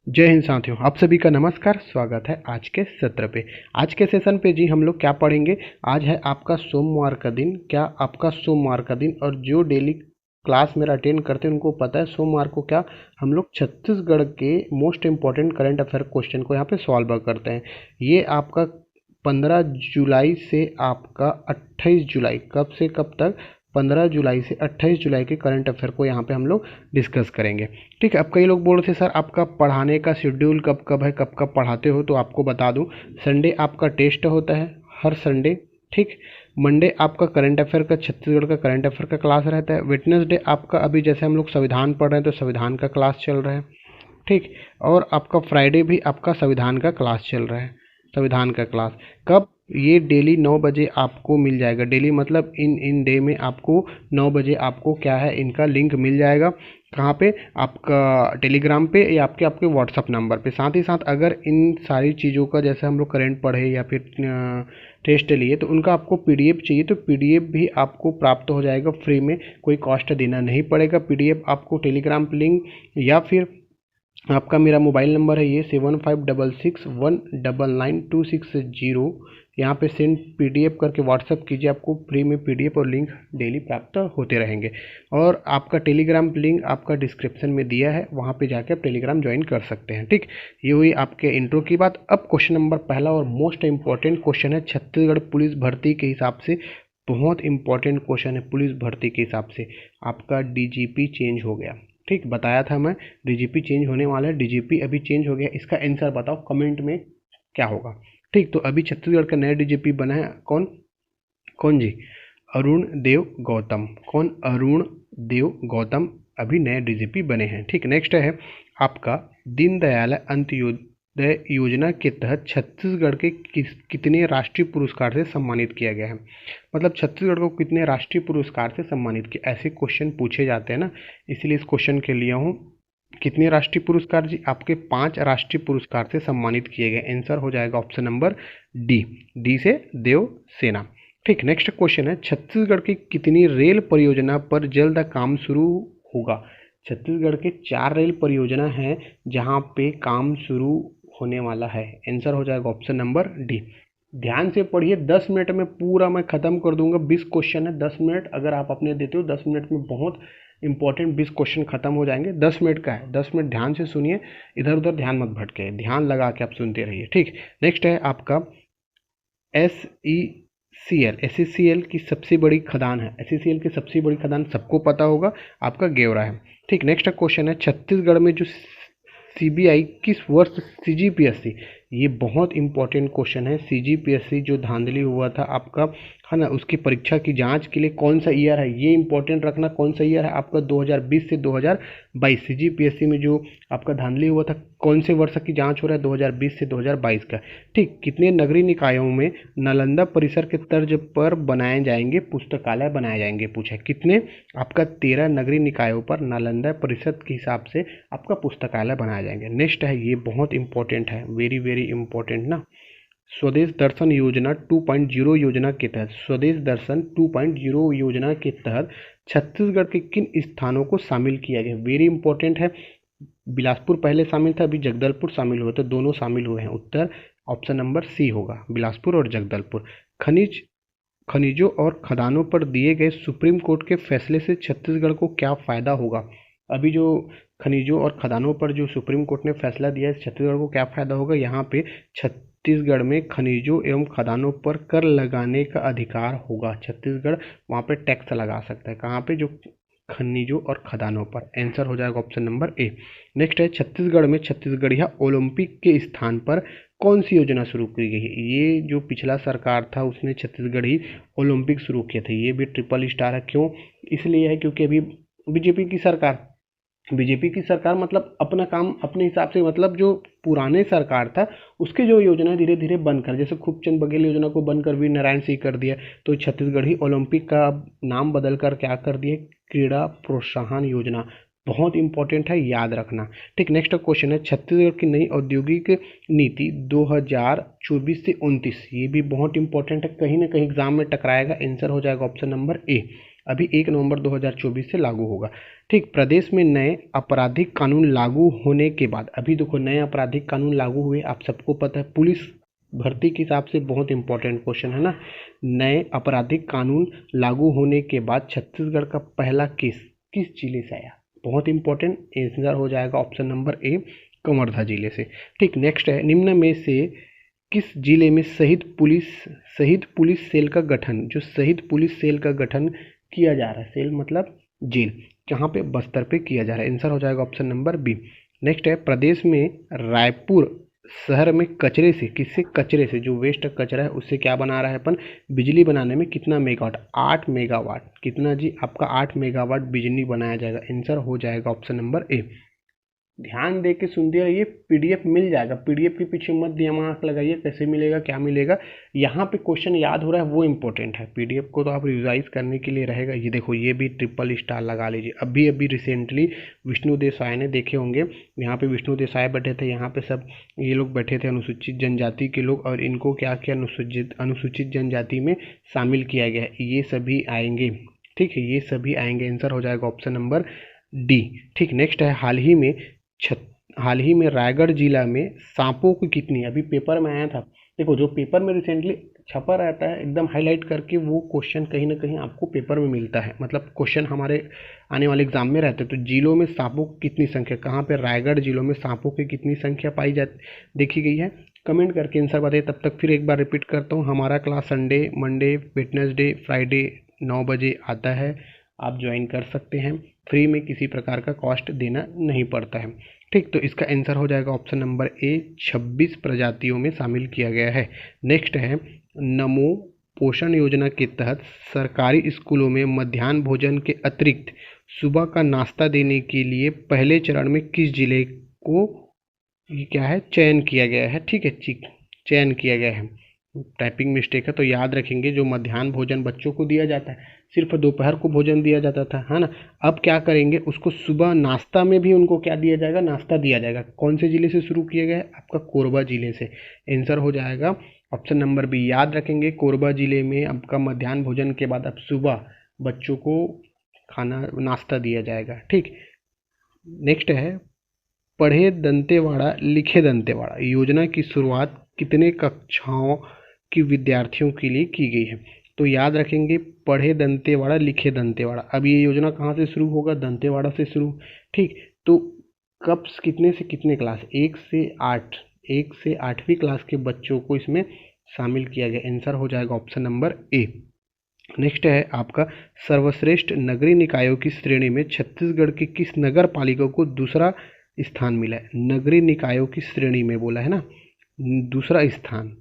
जय हिंद साथियों, आप सभी का नमस्कार। स्वागत है आज के सत्र पे। आज के सेशन पे जी हम लोग क्या पढ़ेंगे। आज है आपका सोमवार का दिन। क्या आपका सोमवार का दिन, और जो डेली क्लास मेरा अटेंड करते हैं उनको पता है सोमवार को क्या हम लोग छत्तीसगढ़ के most important current affair question को यहाँ पे सॉल्व करते हैं। ये आपका 15 जुलाई से आपका 28 जुलाई, कब से कब तक, 15 जुलाई से 28 जुलाई के करंट अफेयर को यहाँ पे हम लोग डिस्कस करेंगे। ठीक है। अब कई लोग बोल रहे थे सर आपका पढ़ाने का शेड्यूल कब कब है, कब कब पढ़ाते हो, तो आपको बता दूं संडे आपका टेस्ट होता है हर संडे। ठीक। मंडे आपका करंट अफेयर का, छत्तीसगढ़ का करंट अफेयर का क्लास रहता है। वेडनेसडे आपका, अभी जैसे हम लोग संविधान पढ़ रहे हैं तो संविधान का क्लास चल रहा है। ठीक। और आपका फ्राइडे भी आपका संविधान का क्लास चल रहा है। संविधान का क्लास कब, ये डेली 9 बजे आपको मिल जाएगा। डेली मतलब इन इन डे में आपको 9 बजे आपको क्या है, इनका लिंक मिल जाएगा। कहाँ पे, आपका टेलीग्राम पे या आपके आपके व्हाट्सअप नंबर पे। साथ ही साथ अगर इन सारी चीज़ों का, जैसे हम लोग करंट पढ़े या फिर टेस्ट लिए, तो उनका आपको पीडीएफ चाहिए तो पीडीएफ भी आपको प्राप्त हो जाएगा फ्री में, कोई कॉस्ट देना नहीं पड़ेगा। पीडीएफ आपको टेलीग्राम लिंक या फिर आपका मेरा मोबाइल नंबर है ये 7566199260, यहाँ पे सेंड पीडीएफ करके व्हाट्सअप कीजिए, आपको फ्री में पीडीएफ और लिंक डेली प्राप्त होते रहेंगे। और आपका टेलीग्राम लिंक आपका डिस्क्रिप्शन में दिया है, वहाँ पे जाके आप टेलीग्राम ज्वाइन कर सकते हैं। ठीक। ये हुई आपके इंट्रो की बात। अब क्वेश्चन नंबर पहला और मोस्ट इंपॉर्टेंट क्वेश्चन है छत्तीसगढ़ पुलिस भर्ती के हिसाब से। बहुत इंपॉर्टेंट क्वेश्चन है पुलिस भर्ती के हिसाब से। आपका डीजीपी चेंज हो गया। ठीक, बताया था मैं डीजीपी चेंज होने वाला है। डीजीपी अभी चेंज हो गया, इसका आंसर बताओ कमेंट में क्या होगा। ठीक, तो अभी छत्तीसगढ़ का नया डीजीपी बना है कौन, कौन जी, अरुण देव गौतम। कौन, अरुण देव गौतम अभी नए डीजीपी बने हैं। ठीक, नेक्स्ट है आपका दीनदयाल अंत्योदय योजना के तहत छत्तीसगढ़ के कितने राष्ट्रीय पुरस्कार से सम्मानित किया गया है। मतलब छत्तीसगढ़ को कितने राष्ट्रीय पुरस्कार से सम्मानित किया, ऐसे क्वेश्चन पूछे जाते हैं ना, इसलिए इस क्वेश्चन के लिया हूँ। कितने राष्ट्रीय पुरस्कार जी, आपके 5 राष्ट्रीय पुरस्कार से सम्मानित किए गए। आंसर हो जाएगा ऑप्शन नंबर डी, डी से देव सेना। ठीक, नेक्स्ट क्वेश्चन है छत्तीसगढ़ की कितनी रेल परियोजना पर जल्द काम शुरू होगा। छत्तीसगढ़ के 4 रेल परियोजना है जहां पे काम शुरू होने वाला है। आंसर हो जाएगा ऑप्शन नंबर डी। ध्यान से पढ़िए, 10 मिनट में पूरा मैं खत्म कर दूंगा। 20 क्वेश्चन है, 10 मिनट अगर आप अपने देते हो 10 मिनट में बहुत इंपॉर्टेंट 20 क्वेश्चन खत्म हो जाएंगे। 10 मिनट का है, 10 मिनट ध्यान से सुनिए, इधर उधर ध्यान मत भटके, ध्यान लगा के आप सुनते रहिए। ठीक, नेक्स्ट है आपका एस ई सी एल की सबसे बड़ी खदान है। एस की सबसे बड़ी खदान सबको पता होगा, आपका गेवरा है। ठीक, नेक्स्ट क्वेश्चन है छत्तीसगढ़ में जो सीबीआई किस वर्ष सीजीपीएससी, ये बहुत इंपॉर्टेंट क्वेश्चन है। सीजीपीएससी जो धांधली हुआ था आपका, है ना, उसकी परीक्षा की जांच के लिए कौन सा ईयर है, ये इंपॉर्टेंट रखना। कौन सा ईयर है आपका, 2020 से 2022। सीजीपीएससी में जो आपका धांधली हुआ था, कौन से वर्ष की जांच हो रहा है, 2020 से 2022 का। ठीक, कितने नगरीय निकायों में नालंदा परिसर के तर्ज पर बनाए जाएंगे पुस्तकालय बनाए जाएंगे, पूछा कितने, आपका 13 नगरीय निकायों पर नालंदा परिषद के हिसाब से आपका पुस्तकालय बनाए जाएंगे। नेक्स्ट है, ये बहुत इंपॉर्टेंट है, वेरी वेरी इंपॉर्टेंट ना, स्वदेश दर्शन योजना 2.0 योजना के तहत, स्वदेश दर्शन 2.0 योजना के तहत छत्तीसगढ़ के किन स्थानों को शामिल किया गया। वेरी इंपॉर्टेंट है। बिलासपुर पहले शामिल था, अभी जगदलपुर शामिल हुआ, तो दोनों शामिल हुए हैं। उत्तर ऑप्शन नंबर सी होगा, बिलासपुर और जगदलपुर। खनिजों और खदानों पर दिए गए सुप्रीम कोर्ट के फैसले से छत्तीसगढ़ को क्या फायदा होगा। अभी जो खनिजों और खदानों पर जो सुप्रीम कोर्ट ने फैसला दिया है, छत्तीसगढ़ को क्या फायदा होगा। यहाँ पे छत्तीसगढ़ में खनिजों एवं खदानों पर कर लगाने का अधिकार होगा। छत्तीसगढ़ वहाँ पे टैक्स लगा सकता है, कहाँ पे, जो खनिजों और खदानों पर। आंसर हो जाएगा ऑप्शन नंबर ए। नेक्स्ट है छत्तीसगढ़ में छत्तीसगढ़िया ओलंपिक के स्थान पर कौन सी योजना शुरू की गई है। ये जो पिछला सरकार था उसने छत्तीसगढ़ी ओलंपिक शुरू किए थे, ये भी ट्रिपल स्टार है। क्यों, इसलिए है क्योंकि अभी बीजेपी की सरकार मतलब अपना काम अपने हिसाब से, मतलब जो पुराने सरकार था उसके जो योजना धीरे धीरे बंद कर, जैसे खूबचंद बघेल योजना को बंद कर वीर नारायण सिंह कर दिया, तो छत्तीसगढ़ी ओलंपिक का नाम बदल कर क्या कर दिए, क्रीड़ा प्रोत्साहन योजना। बहुत इंपॉर्टेंट है, याद रखना। ठीक, नेक्स्ट क्वेश्चन है छत्तीसगढ़ की नई औद्योगिक नीति 2024 से 29, ये भी बहुत इंपॉर्टेंट है, कहीं ना कहीं एग्जाम में टकराएगा। आंसर हो जाएगा ऑप्शन नंबर ए, अभी 1 नवंबर 2024 से लागू होगा। ठीक, प्रदेश में नए आपराधिक कानून लागू होने के बाद, अभी देखो नए आपराधिक कानून लागू हुए, आप सबको पता है, पुलिस भर्ती के हिसाब से बहुत इंपॉर्टेंट क्वेश्चन है ना। नए आपराधिक कानून लागू होने के बाद छत्तीसगढ़ का पहला केस किस जिले से आया? बहुत इंपॉर्टेंट, आंसर हो जाएगा ऑप्शन नंबर ए, कवर्धा जिले से। ठीक, नेक्स्ट है, निम्न में से किस जिले में शहीद पुलिस सेल का गठन, जो शहीद पुलिस सेल का गठन किया जा रहा है, सेल मतलब जेल, कहाँ पे? बस्तर पे किया जा रहा है। आंसर हो जाएगा ऑप्शन नंबर बी। नेक्स्ट है, प्रदेश में रायपुर शहर में कचरे से, किससे? कचरे से, जो वेस्ट कचरा है उससे क्या बना रहा है अपन? बिजली बनाने में कितना मेगावाट? 8 मेगावाट। कितना जी? आपका 8 मेगावाट बिजली बनाया जाएगा। आंसर हो जाएगा ऑप्शन नंबर ए। ध्यान दे के सुनते रहिए, पीडीएफ मिल जाएगा, पीडीएफ के पीछे मत दिमाग लगाइए कैसे मिलेगा क्या मिलेगा, यहाँ पे क्वेश्चन याद हो रहा है वो इंपॉर्टेंट है। पीडीएफ को तो आप रिवाइज करने के लिए रहेगा। ये देखो, ये भी ट्रिपल स्टार लगा लीजिए। अभी अभी रिसेंटली विष्णु देसाई ने, देखे होंगे, यहाँ पे विष्णु देसाई बैठे थे, यहाँ पे सब ये लोग बैठे थे अनुसूचित जनजाति के लोग, और इनको क्या किया? अनुसूचित जनजाति में शामिल किया गया है। ये सभी आएंगे, ठीक है, ये सभी आएंगे। आंसर हो जाएगा ऑप्शन नंबर डी। ठीक, नेक्स्ट है, हाल ही में रायगढ़ जिला में सांपों की कितनी, अभी पेपर में आया था, देखो जो पेपर में रिसेंटली छपा रहता है एकदम हाईलाइट करके, वो क्वेश्चन कहीं ना कहीं आपको पेपर में मिलता है, मतलब क्वेश्चन हमारे आने वाले एग्जाम में रहते हैं। तो जिलों में सांपों की कितनी संख्या, कहाँ पे? रायगढ़ जिलों में सांपों की कितनी संख्या पाई जाती देखी गई है? कमेंट करके आंसर बताइए। तब तक फिर एक बार रिपीट करता हूँ, हमारा class Sunday, Monday, Wednesday, Friday 9 बजे आता है, आप ज्वाइन कर सकते हैं फ्री में, किसी प्रकार का कॉस्ट देना नहीं पड़ता है। ठीक, तो इसका आंसर हो जाएगा ऑप्शन नंबर ए, 26 प्रजातियों में शामिल किया गया है। नेक्स्ट है, नमो पोषण योजना के तहत सरकारी स्कूलों में मध्याह्न भोजन के अतिरिक्त सुबह का नाश्ता देने के लिए पहले चरण में किस जिले को क्या है? चयन किया गया है। ठीक है, चयन किया गया है, टाइपिंग मिस्टेक है तो याद रखेंगे। जो मध्याह्न भोजन बच्चों को दिया जाता है, सिर्फ दोपहर को भोजन दिया जाता था, है ना, अब क्या करेंगे? उसको सुबह नाश्ता में भी उनको क्या दिया जाएगा? नाश्ता दिया जाएगा। कौन से जिले से शुरू किया गया है? आपका कोरबा जिले से। आंसर हो जाएगा ऑप्शन नंबर बी। याद रखेंगे, कोरबा जिले में आपका मध्याह्न भोजन के बाद अब सुबह बच्चों को खाना नाश्ता दिया जाएगा। ठीक, नेक्स्ट है, पढ़े दंतेवाड़ा लिखे दंतेवाड़ा योजना की शुरुआत कितने कक्षाओं की विद्यार्थियों के लिए की गई है? तो याद रखेंगे, पढ़े दंतेवाड़ा लिखे दंतेवाड़ा। अब ये योजना कहाँ से शुरू होगा? दंतेवाड़ा से शुरू। ठीक, तो कब कितने से कितने क्लास? 1 से 8, 1 से 8वीं क्लास के बच्चों को इसमें शामिल किया गया। आंसर हो जाएगा ऑप्शन नंबर ए। नेक्स्ट है आपका, सर्वश्रेष्ठ नगरीय निकायों की श्रेणी में छत्तीसगढ़ की किस नगर पालिका को दूसरा स्थान मिला है? नगरीय निकायों की श्रेणी में बोला है ना, दूसरा स्थान।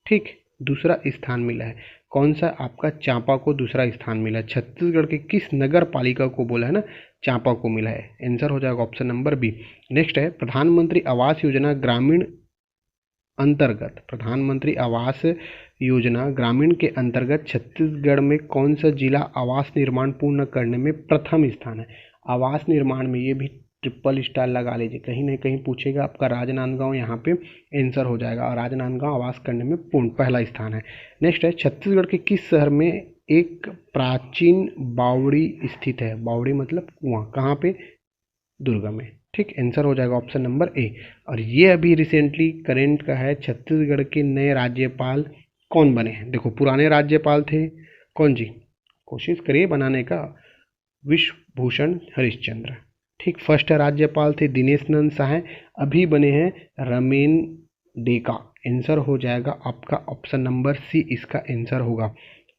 ठीक, दूसरा स्थान मिला है। कौन सा? आपका चांपा को दूसरा स्थान मिला है। छत्तीसगढ़ के किस नगर पालिका को बोला है ना? चांपा को मिला है। आंसर हो जाएगा ऑप्शन नंबर बी। नेक्स्ट है, प्रधानमंत्री आवास योजना ग्रामीण प्रधानमंत्री आवास योजना ग्रामीण के अंतर्गत छत्तीसगढ़ में कौन सा जिला आवास निर्माण पूर्ण करने में प्रथम स्थान है? आवास निर्माण में ये भी ट्रिपल स्टार लगा लीजिए, कहीं ना कहीं पूछेगा आपका राजनांदगांव, यहाँ पे आंसर हो जाएगा, और राजनांदगांव आवास करने में पूर्ण पहला स्थान है। नेक्स्ट है, छत्तीसगढ़ के किस शहर में एक प्राचीन बावड़ी स्थित है? बावड़ी मतलब कुआं, कहाँ पे? दुर्ग में। ठीक, आंसर हो जाएगा ऑप्शन नंबर ए। और ये अभी रिसेंटली करेंट का है, छत्तीसगढ़ के नए राज्यपाल कौन बने हैं? देखो, पुराने राज्यपाल थे कौन जी? कोशिश करिए बनाने का, विश्वभूषण हरिश्चंद्र। ठीक, फर्स्ट राज्यपाल थे दिनेश नंद साय, अभी बने हैं रमेन डेका। आंसर हो जाएगा आपका ऑप्शन नंबर सी, इसका आंसर होगा।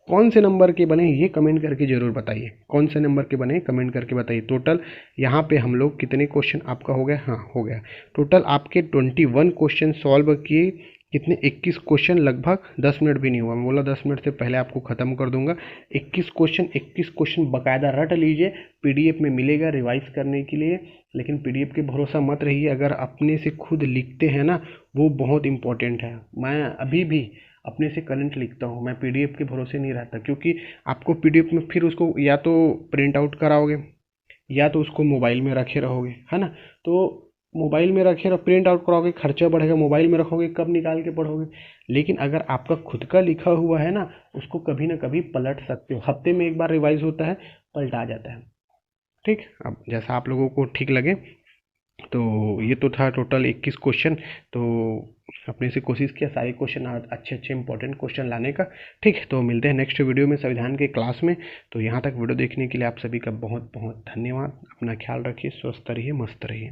कौन से नंबर के बने ये कमेंट करके जरूर बताइए, कौन से नंबर के बने कमेंट करके बताइए। टोटल यहाँ पे हम लोग कितने क्वेश्चन आपका हो गया? हाँ, हो गया। टोटल आपके 21 क्वेश्चन सॉल्व किए। कितने? 21 क्वेश्चन, लगभग 10 मिनट भी नहीं हुआ, मैं बोला 10 मिनट से पहले आपको ख़त्म कर दूंगा। 21 क्वेश्चन बाकायदा रट लीजिए, पीडीएफ में मिलेगा रिवाइज करने के लिए। लेकिन पीडीएफ के भरोसा मत रहिए, अगर अपने से खुद लिखते हैं ना, वो बहुत इंपॉर्टेंट है। मैं अभी भी अपने से करंट लिखता हूँ, मैं पीडीएफ के भरोसे नहीं रहता, क्योंकि आपको पीडीएफ में फिर उसको या तो प्रिंट आउट कराओगे या तो उसको मोबाइल में रखे रहोगे, है ना। तो मोबाइल में रखे और प्रिंट आउट कराओगे खर्चा बढ़ेगा, मोबाइल में रखोगे कब निकाल के पढ़ोगे। लेकिन अगर आपका खुद का लिखा हुआ है ना, उसको कभी ना कभी पलट सकते हो, हफ्ते में एक बार रिवाइज होता है, पलटा जाता है। ठीक, अब जैसा आप लोगों को ठीक लगे। तो ये तो था टोटल 21 क्वेश्चन। तो अपने से कोशिश किया सारे क्वेश्चन अच्छे अच्छे इंपॉर्टेंट क्वेश्चन लाने का। ठीक, तो मिलते हैं नेक्स्ट वीडियो में संविधान के क्लास में। तो यहाँ तक वीडियो देखने के लिए आप सभी का बहुत बहुत धन्यवाद। अपना ख्याल रखिए, स्वस्थ रहिए, मस्त रहिए।